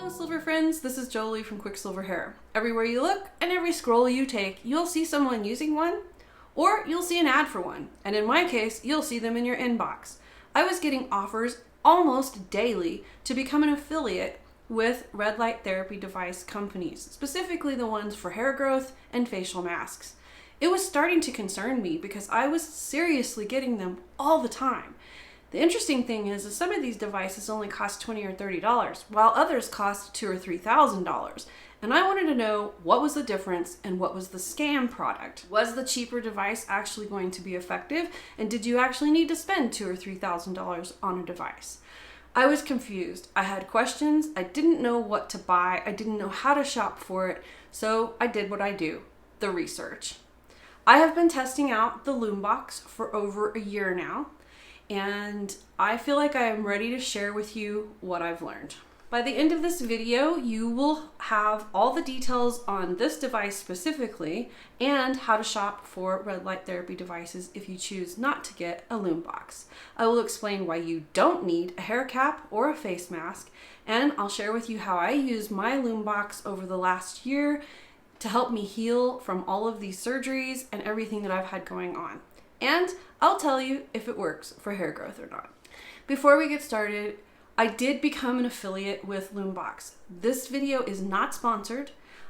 Hello silver friends, this is Jolie from Quicksilver Hair. Everywhere you look and every scroll you take, you'll see someone using one or you'll see an ad for one. And in my case, you'll see them in your inbox. I was getting offers almost daily to become an affiliate with red light therapy device companies, specifically the ones for hair growth and facial masks. It was starting to concern me because I was seriously getting them all the time. The interesting thing is that some of these devices only cost $20 or $30, while others cost $2,000 or $3,000. And I wanted to know what was the difference and what was the scam product. Was the cheaper device actually going to be effective? And did you actually need to spend $2,000 or $3,000 on a device? I was confused. I had questions. I didn't know what to buy. I didn't know how to shop for it. So I did what I do, the research. I have been testing out the Lumebox for over a year now, and I feel like I am ready to share with you what I've learned. By the end of this video, you will have all the details on this device specifically and how to shop for red light therapy devices if you choose not to get a Lumebox. I will explain why you don't need a hair cap or a face mask, and I'll share with you how I use my Lumebox over the last year to help me heal from all of these surgeries and everything that I've had going on. And I'll tell you if it works for hair growth or not. Before we get started, I did become an affiliate with Lumebox. This video is not sponsored.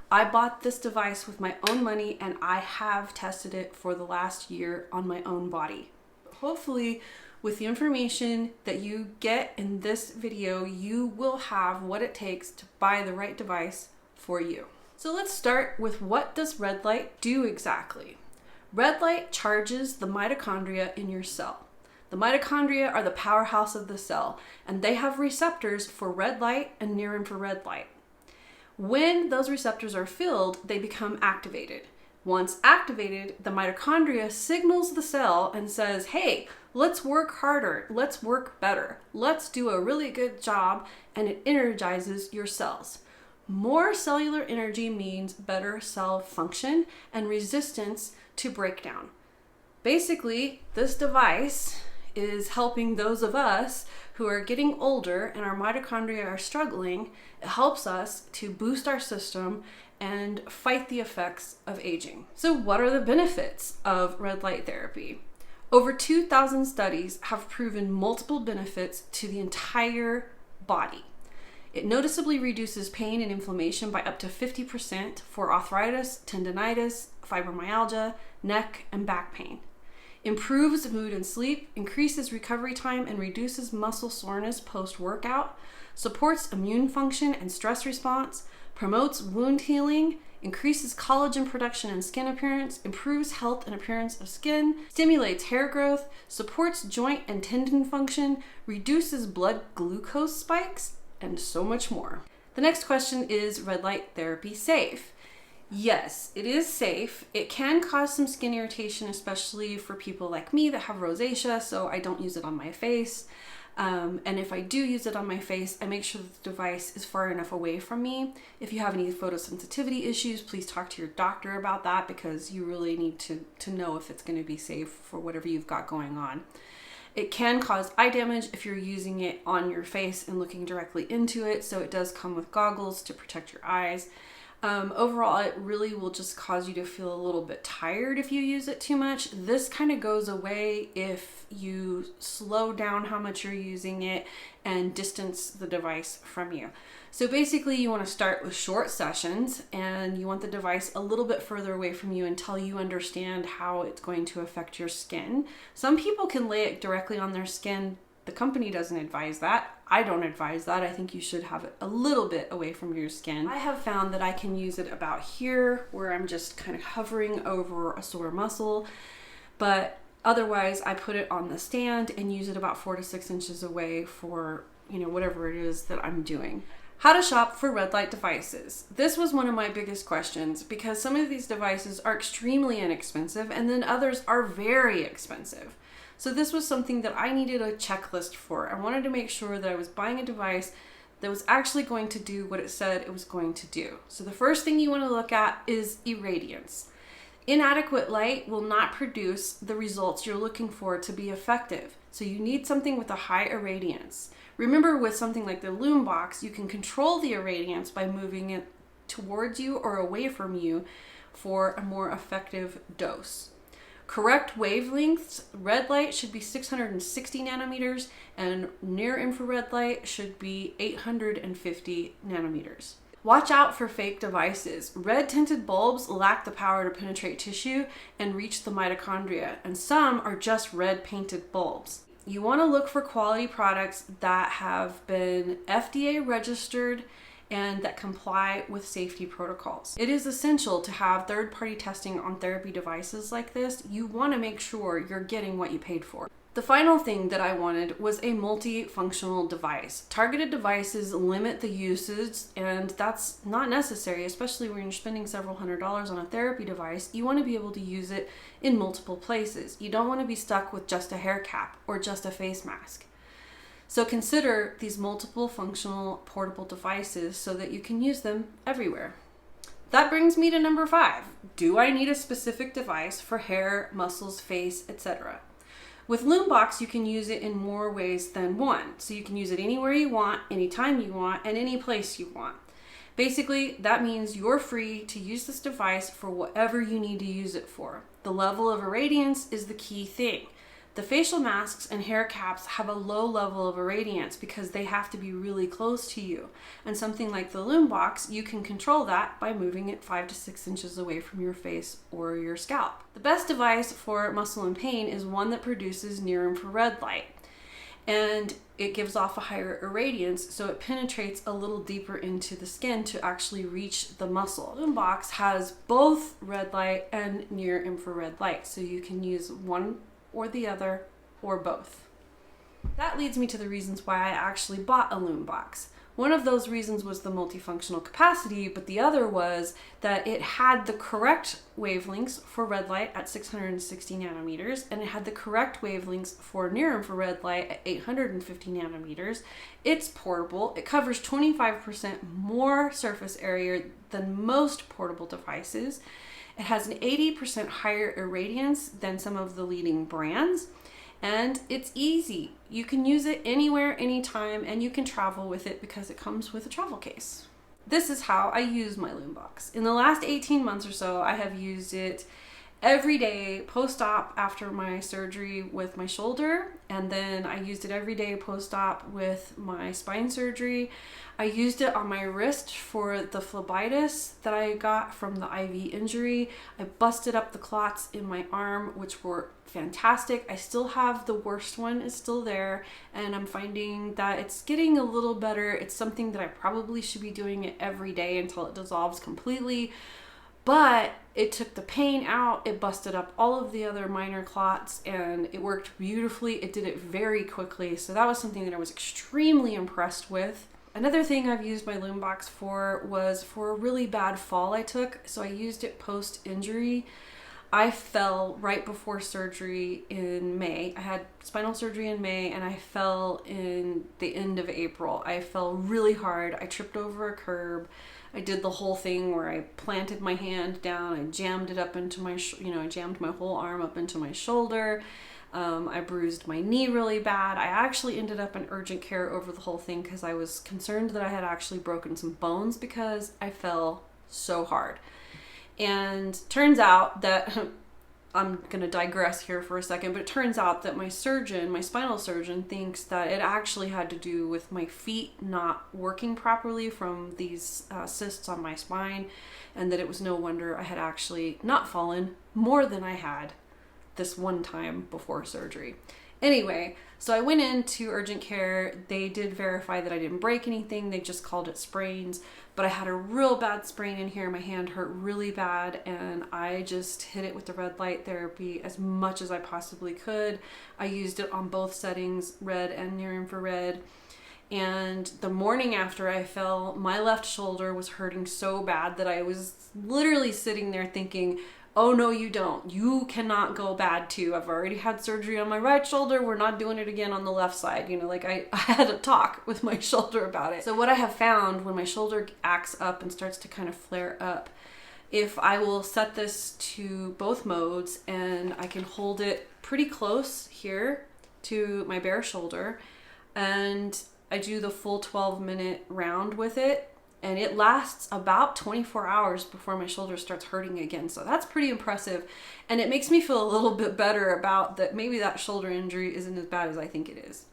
I bought this device with my own money and I have tested it for the last year on my own body. Hopefully, with the information that you get in this video, you will have what it takes to buy the right device for you. So let's start with what does red light do exactly? Red light charges the mitochondria in your cell. The mitochondria are the powerhouse of the cell, and they have receptors for red light and near infrared light. When those receptors are filled, they become activated. Once activated, the mitochondria signals the cell and says, hey, let's work harder, let's work better, let's do a really good job, and it energizes your cells. More cellular energy means better cell function and resistance to breakdown. Basically, this device is helping those of us who are getting older and our mitochondria are struggling. It helps us to boost our system and fight the effects of aging. So what are the benefits of red light therapy? Over 2,000 studies have proven multiple benefits to the entire body. It noticeably reduces pain and inflammation by up to 50% for arthritis, tendinitis, fibromyalgia, neck, and back pain. Improves mood and sleep, increases recovery time, and reduces muscle soreness post-workout, supports immune function and stress response, promotes wound healing, increases collagen production and skin appearance, improves health and appearance of skin, stimulates hair growth, supports joint and tendon function, reduces blood glucose spikes, and so much more. The next question, is red light therapy safe? Yes, it is safe. It can cause some skin irritation, especially for people like me that have rosacea, so I don't use it on my face. And if I do use it on my face, I make sure that the device is far enough away from me. If you have any photosensitivity issues, please talk to your doctor about that because you really need to know if it's going to be safe for whatever you've got going on. It can cause eye damage if you're using it on your face and looking directly into it, so it does come with goggles to protect your eyes. Overall, it really will just cause you to feel a little bit tired if you use it too much. This kind of goes away if you slow down how much you're using it and distance the device from you. So basically, you want to start with short sessions and you want the device a little bit further away from you until you understand how it's going to affect your skin. Some people can lay it directly on their skin. The company doesn't advise that. I don't advise that. I think you should have it a little bit away from your skin. I have found that I can use it about here where I'm just kind of hovering over a sore muscle, but otherwise I put it on the stand and use it about 4 to 6 inches away for, whatever it is that I'm doing. How to shop for red light devices. This was one of my biggest questions because some of these devices are extremely inexpensive and then others are very expensive. So this was something that I needed a checklist for. I wanted to make sure that I was buying a device that was actually going to do what it said it was going to do. So the first thing you want to look at is irradiance. Inadequate light will not produce the results you're looking for to be effective. So you need something with a high irradiance. Remember, with something like the Lumebox, you can control the irradiance by moving it towards you or away from you for a more effective dose. Correct wavelengths: red light should be 660 nanometers and near infrared light should be 850 nanometers. Watch out for fake devices. Red tinted bulbs lack the power to penetrate tissue and reach the mitochondria, and some are just red painted bulbs. You want to look for quality products that have been FDA registered and that comply with safety protocols. It is essential to have third-party testing on therapy devices like this. You want to make sure you're getting what you paid for. The final thing that I wanted was a multifunctional device. Targeted devices limit the usage, and that's not necessary, especially when you're spending several $100s on a therapy device. You want to be able to use it in multiple places. You don't want to be stuck with just a hair cap or just a face mask. So consider these multiple functional portable devices so that you can use them everywhere. That brings me to number 5. Do I need a specific device for hair, muscles, face, etc.? With Lumebox, you can use it in more ways than one. So you can use it anywhere you want, anytime you want, and any place you want. Basically, that means you're free to use this device for whatever you need to use it for. The level of irradiance is the key thing. The facial masks and hair caps have a low level of irradiance because they have to be really close to you. And something like the Lumebox, you can control that by moving it 5 to 6 inches away from your face or your scalp. The best device for muscle and pain is one that produces near infrared light. And it gives off a higher irradiance, so it penetrates a little deeper into the skin to actually reach the muscle. Lumebox has both red light and near infrared light, so you can use one or the other, or both. That leads me to the reasons why I actually bought a Lumebox. One of those reasons was the multifunctional capacity, but the other was that it had the correct wavelengths for red light at 660 nanometers, and it had the correct wavelengths for near infrared light at 850 nanometers. It's portable. It covers 25% more surface area than most portable devices. It has an 80% higher irradiance than some of the leading brands, and it's easy. You can use it anywhere, anytime, and you can travel with it because it comes with a travel case. This is how I use my Lumebox. In the last 18 months or so, I have used it every day post-op after my surgery with my shoulder, and then I used it every day post-op with my spine surgery. I used it on my wrist for the phlebitis that I got from the IV injury. I busted up the clots in my arm, which were fantastic. I still have the worst one, it's still there, and I'm finding that it's getting a little better. It's something that I probably should be doing it every day until it dissolves completely. But it took the pain out, it busted up all of the other minor clots, and it worked beautifully. It did it very quickly, so that was something that I was extremely impressed with. Another thing I've used my Lumebox for was for a really bad fall I took, so I used it post-injury. I fell right before surgery in May. I had spinal surgery in May, and I fell in the end of April. I fell really hard. I tripped over a curb. I did the whole thing where I planted my hand down, I jammed it up into my, I jammed my whole arm up into my shoulder. I bruised my knee really bad. I actually ended up in urgent care over the whole thing because I was concerned that I had actually broken some bones because I fell so hard. And turns out that, I'm going to digress here for a second, but it turns out that my surgeon, my spinal surgeon, thinks that it actually had to do with my feet not working properly from these cysts on my spine, and that it was no wonder I had actually not fallen more than I had this one time before surgery. Anyway, so I went into urgent care. They did verify that I didn't break anything. They just called it sprains, but I had a real bad sprain in here. My hand hurt really bad, and I just hit it with the red light therapy as much as I possibly could. I used it on both settings, red and near infrared. And the morning after I fell, my left shoulder was hurting so bad that I was literally sitting there thinking, oh no, you don't. You cannot go bad too. I've already had surgery on my right shoulder. We're not doing it again on the left side. I had a talk with my shoulder about it. So what I have found when my shoulder acts up and starts to kind of flare up if I will set this to both modes and I can hold it pretty close here to my bare shoulder, and I do the full 12-minute round with it, and it lasts about 24 hours before my shoulder starts hurting again. So that's pretty impressive. And it makes me feel a little bit better about that maybe that shoulder injury isn't as bad as I think it is.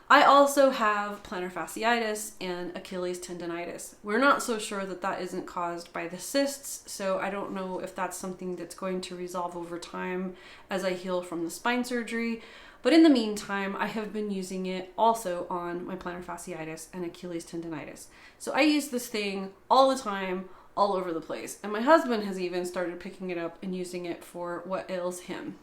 I also have plantar fasciitis and Achilles tendonitis. We're not so sure that that isn't caused by the cysts, so I don't know if that's something that's going to resolve over time as I heal from the spine surgery. But in the meantime, I have been using it also on my plantar fasciitis and Achilles tendonitis. So I use this thing all the time, all over the place. And my husband has even started picking it up and using it for what ails him.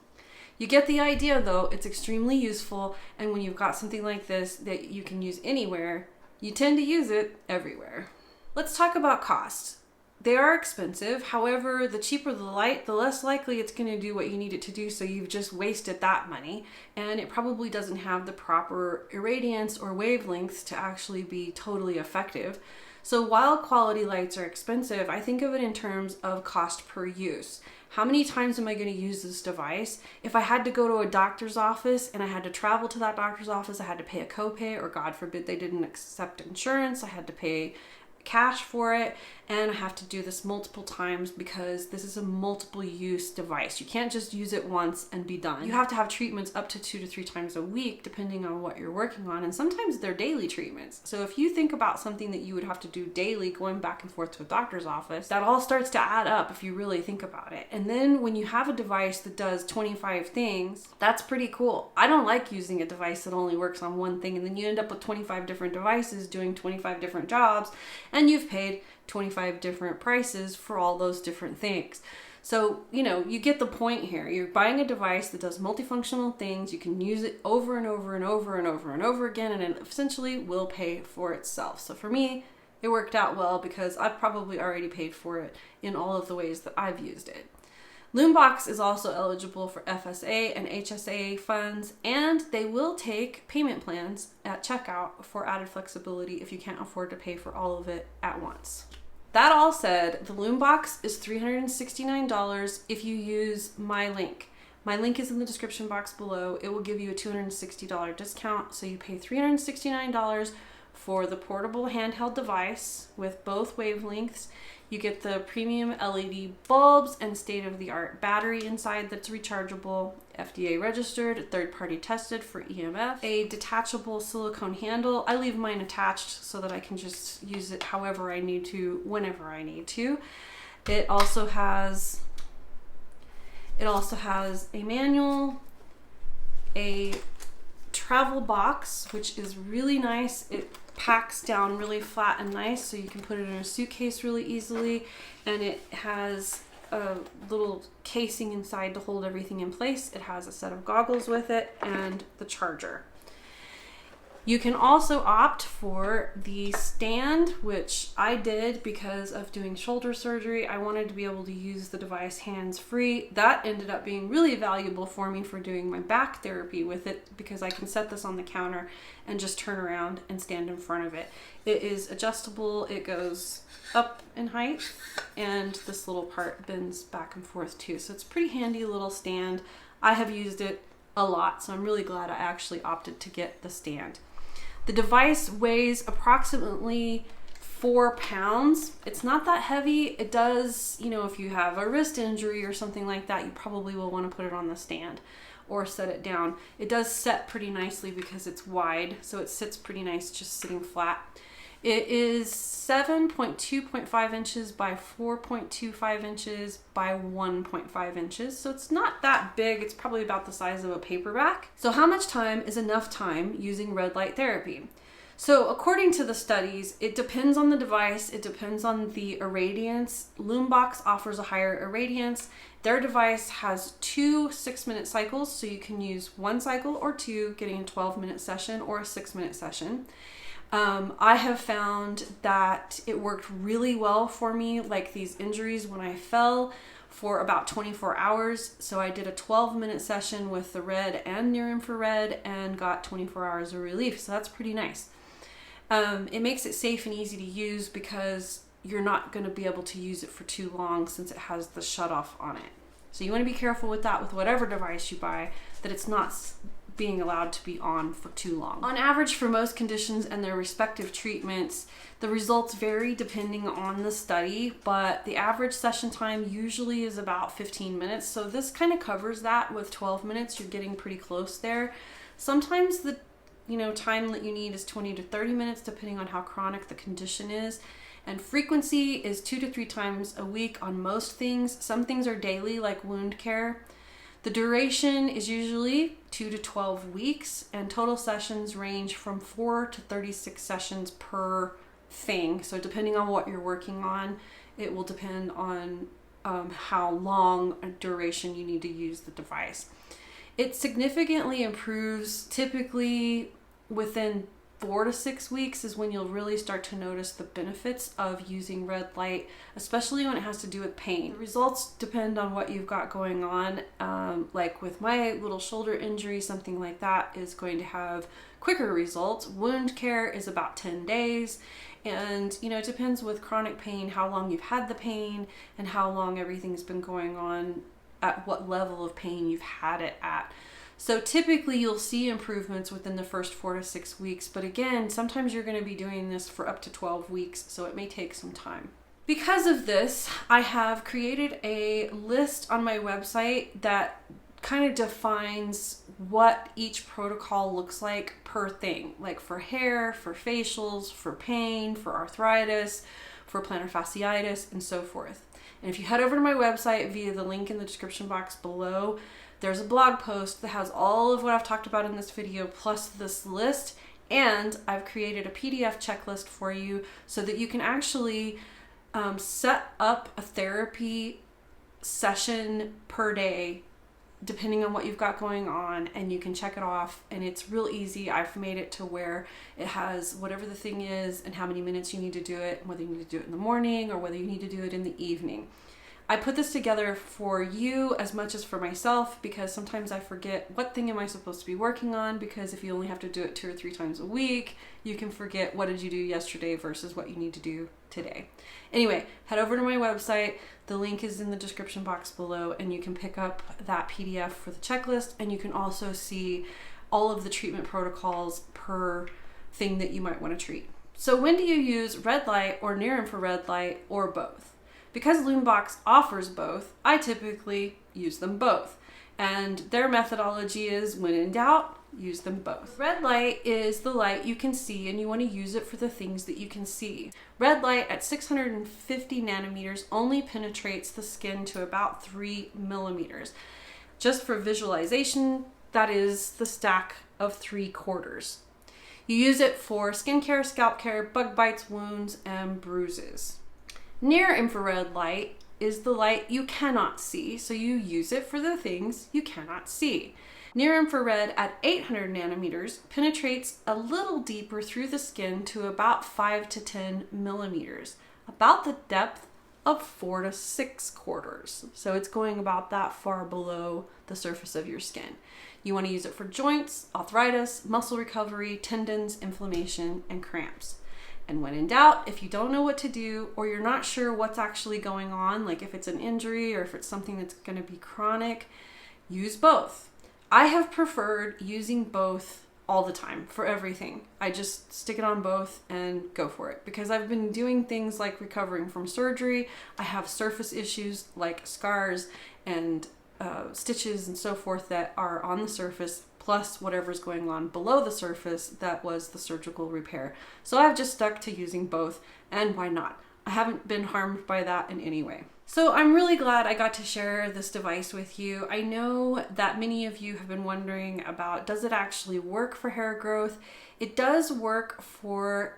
You get the idea though, it's extremely useful, and when you've got something like this that you can use anywhere, you tend to use it everywhere. Let's talk about cost. They are expensive, however, the cheaper the light, the less likely it's going to do what you need it to do, so you've just wasted that money, and it probably doesn't have the proper irradiance or wavelengths to actually be totally effective. So while quality lights are expensive, I think of it in terms of cost per use. How many times am I going to use this device? If I had to go to a doctor's office and I had to travel to that doctor's office, I had to pay a copay, or God forbid they didn't accept insurance, I had to pay cash for it, and I have to do this multiple times because this is a multiple use device. You can't just use it once and be done. You have to have treatments up to 2 to 3 times a week depending on what you're working on, and sometimes they're daily treatments. So if you think about something that you would have to do daily, going back and forth to a doctor's office, that all starts to add up if you really think about it. And then when you have a device that does 25 things, that's pretty cool. I don't like using a device that only works on one thing, and then you end up with 25 different devices doing 25 different jobs, and you've paid 25 different prices for all those different things. So, you get the point here. You're buying a device that does multifunctional things. You can use it over and over and over and over and over again, and it essentially will pay for itself. So for me, it worked out well because I've probably already paid for it in all of the ways that I've used it. Lumebox is also eligible for FSA and HSA funds, and they will take payment plans at checkout for added flexibility if you can't afford to pay for all of it at once. That all said, the Lumebox is $369 if you use my link. My link is in the description box below. It will give you a $260 discount, so you pay $369 for the portable handheld device with both wavelengths. You get the premium LED bulbs and state-of-the-art battery inside that's rechargeable, FDA registered, third-party tested for EMF, a detachable silicone handle. I leave mine attached so that I can just use it however I need to, whenever I need to. It also has a manual, a travel box, which is really nice. It packs down really flat and nice, so you can put it in a suitcase really easily, and it has a little casing inside to hold everything in place. It has a set of goggles with it and the charger. You can also opt for the stand, which I did because of doing shoulder surgery. I wanted to be able to use the device hands-free. That ended up being really valuable for me for doing my back therapy with it, because I can set this on the counter and just turn around and stand in front of it. It is adjustable. It goes up in height, and this little part bends back and forth too. So it's a pretty handy little stand. I have used it a lot, so I'm really glad I actually opted to get the stand. The device weighs approximately 4 pounds. It's not that heavy. It does, if you have a wrist injury or something like that, you probably will want to put it on the stand or set it down. It does set pretty nicely because it's wide, so it sits pretty nice just sitting flat. It is 7.2.5 inches by 4.25 inches by 1.5 inches. So it's not that big. It's probably about the size of a paperback. So how much time is enough time using red light therapy? So according to the studies, it depends on the device. It depends on the irradiance. Lumebox offers a higher irradiance. Their device has 2 6-minute cycles, so you can use 1 cycle or 2, getting a 12-minute session or a 6-minute session. I have found that it worked really well for me, like these injuries when I fell, for about 24 hours. So I did a 12-minute session with the red and near infrared and got 24 hours of relief. So that's pretty nice. It makes it safe and easy to use because you're not going to be able to use it for too long since it has the shut off on it. So you want to be careful with that with whatever device you buy, that it's not being allowed to be on for too long. On average, for most conditions and their respective treatments, the results vary depending on the study, but the average session time usually is about 15 minutes. So this kind of covers that. With 12 minutes, you're getting pretty close there. Sometimes the time that you need is 20 to 30 minutes, depending on how chronic the condition is. And frequency is 2 to 3 times a week on most things. Some things are daily, like wound care. The duration is usually 2 to 12 weeks, and total sessions range from 4 to 36 sessions per thing. So depending on what you're working on, it will depend on how long a duration you need to use the device. It significantly improves typically within 4 to 6 weeks is when you'll really start to notice the benefits of using red light, especially when it has to do with pain. The results depend on what you've got going on. Like with my little shoulder injury, something like that is going to have quicker results. Wound care is about 10 days. And, it depends with chronic pain, how long you've had the pain and how long everything's been going on, at what level of pain you've had it at. So typically you'll see improvements within the first 4 to 6 weeks, but again, sometimes you're going to be doing this for up to 12 weeks, so it may take some time. Because of this, I have created a list on my website that kind of defines what each protocol looks like per thing, like for hair, for facials, for pain, for arthritis, for plantar fasciitis, and so forth. And if you head over to my website via the link in the description box below, there's a blog post that has all of what I've talked about in this video plus this list, and I've created a PDF checklist for you so that you can actually set up a therapy session per day depending on what you've got going on, and you can check it off, and it's real easy. I've made it to where it has whatever the thing is and how many minutes you need to do it, and whether you need to do it in the morning or whether you need to do it in the evening. I put this together for you as much as for myself, because sometimes I forget what thing am I supposed to be working on, because if you only have to do it 2 or 3 times a week, you can forget what did you do yesterday versus what you need to do today. Anyway, head over to my website. The link is in the description box below, and you can pick up that PDF for the checklist, and you can also see all of the treatment protocols per thing that you might want to treat. So when do you use red light or near infrared light, or both? Because Lumebox offers both, I typically use them both. And their methodology is, when in doubt, use them both. Red light is the light you can see, and you want to use it for the things that you can see. Red light at 650 nanometers only penetrates the skin to about 3 millimeters. Just for visualization, that is the stack of 3/4. You use it for skincare, scalp care, bug bites, wounds, and bruises. Near infrared light is the light you cannot see, so you use it for the things you cannot see. Near infrared at 800 nanometers penetrates a little deeper through the skin to about 5 to 10 millimeters, about the depth of 4 to 6/4. So it's going about that far below the surface of your skin. You want to use it for joints, arthritis, muscle recovery, tendons, inflammation, and cramps. And when in doubt, if you don't know what to do, or you're not sure what's actually going on, like if it's an injury or if it's something that's going to be chronic, use both. I have preferred using both all the time for everything. I just stick it on both and go for it, because I've been doing things like recovering from surgery. I have surface issues like scars and stitches and so forth that are on the surface, plus whatever's going on below the surface that was the surgical repair. So I've just stuck to using both, and why not? I haven't been harmed by that in any way. So I'm really glad I got to share this device with you. I know that many of you have been wondering about, does it actually work for hair growth? It does work for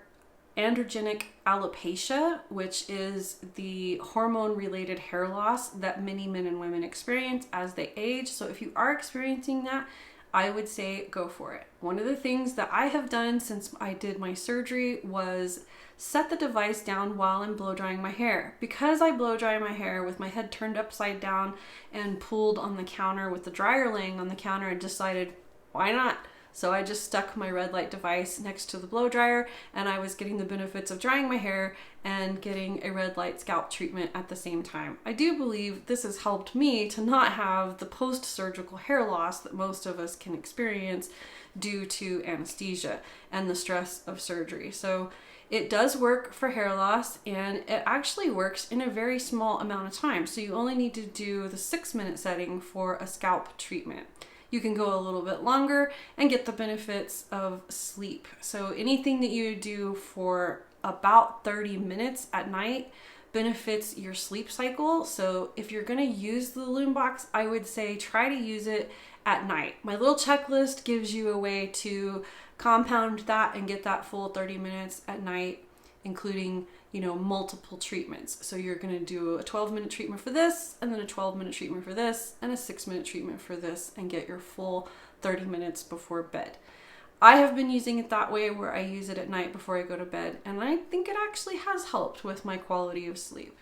androgenic alopecia, which is the hormone-related hair loss that many men and women experience as they age. So if you are experiencing that, I would say go for it. One of the things that I have done since I did my surgery was set the device down while I'm blow drying my hair. Because I blow dry my hair with my head turned upside down and pulled on the counter with the dryer laying on the counter, I decided, why not So I just stuck my red light device next to the blow dryer, and I was getting the benefits of drying my hair and getting a red light scalp treatment at the same time. I do believe this has helped me to not have the post-surgical hair loss that most of us can experience due to anesthesia and the stress of surgery. So it does work for hair loss, and it actually works in a very small amount of time. So you only need to do the 6-minute setting for a scalp treatment. You can go a little bit longer and get the benefits of sleep. So anything that you do for about 30 minutes at night benefits your sleep cycle. So if you're going to use the Lumebox, I would say try to use it at night. My little checklist gives you a way to compound that and get that full 30 minutes at night, including, multiple treatments. So you're going to do a 12-minute treatment for this, and then a 12-minute treatment for this, and a 6-minute treatment for this, and get your full 30 minutes before bed. I have been using it that way, where I use it at night before I go to bed, and I think it actually has helped with my quality of sleep.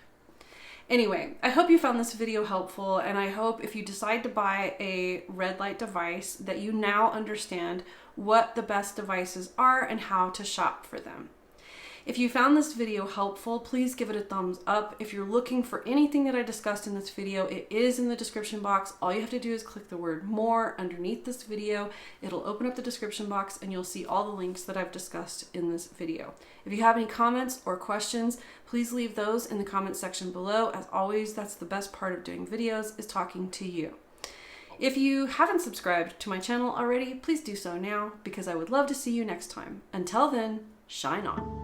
Anyway, I hope you found this video helpful, and I hope if you decide to buy a red light device that you now understand what the best devices are and how to shop for them. If you found this video helpful, please give it a thumbs up. If you're looking for anything that I discussed in this video, it is in the description box. All you have to do is click the word more underneath this video. It'll open up the description box and you'll see all the links that I've discussed in this video. If you have any comments or questions, please leave those in the comments section below. As always, that's the best part of doing videos, is talking to you. If you haven't subscribed to my channel already, please do so now, because I would love to see you next time. Until then, shine on.